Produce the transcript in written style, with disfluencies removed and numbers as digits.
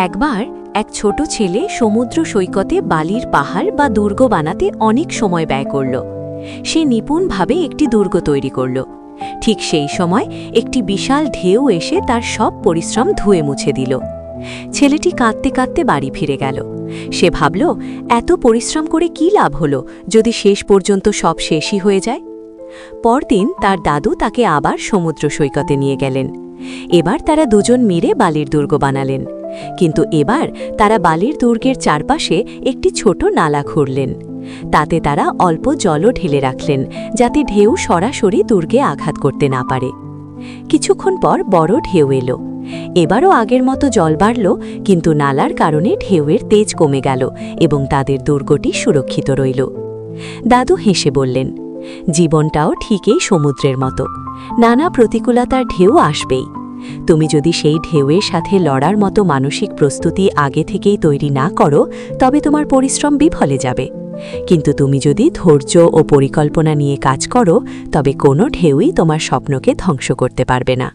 একবার এক ছোট ছেলে সমুদ্র সৈকতে বালির পাহাড় বা দুর্গ বানাতে অনেক সময় ব্যয় করল। সে নিপুণভাবে একটি দুর্গ তৈরি করল। ঠিক সেই সময় একটি বিশাল ঢেউ এসে তার সব পরিশ্রম ধুয়ে মুছে দিল। ছেলেটি কাঁদতে কাঁদতে বাড়ি ফিরে গেল। সে ভাবল, এত পরিশ্রম করে কি লাভ হলো যদি শেষ পর্যন্ত সব শেষই হয়ে যায়। পরদিন তার দাদু তাকে আবার সমুদ্র সৈকতে নিয়ে গেলেন। এবার তারা দুজন মিলে বালির দুর্গ বানালেন, কিন্তু এবার তারা বালির দুর্গের চারপাশে একটি ছোট নালা খুঁড়লেন। তাতে তারা অল্প জলও ঢেলে রাখলেন, যাতে ঢেউ সরাসরি দুর্গে আঘাত করতে না পারে। কিছুক্ষণ পর বড় ঢেউ এলো। এবারও আগের মতো জল বাড়ল, কিন্তু নালার কারণে ঢেউয়ের তেজ কমে গেল এবং তাদের দুর্গটি সুরক্ষিত রইল। দাদু হেসে বললেন, জীবনটাও ঠিকই সমুদ্রের মতো, নানা প্রতিকূলতার ঢেউ আসবেই। তুমি যদি সেই ঢেউয়ের সাথে লড়ার মতো মানসিক প্রস্তুতি আগে থেকেই তৈরি না করো, তবে তোমার পরিশ্রম বিফলে যাবে। কিন্তু তুমি যদি ধৈর্য ও পরিকল্পনা নিয়ে কাজ করো, তবে কোনো ঢেউই তোমার স্বপ্নকে ধ্বংস করতে পারবে না।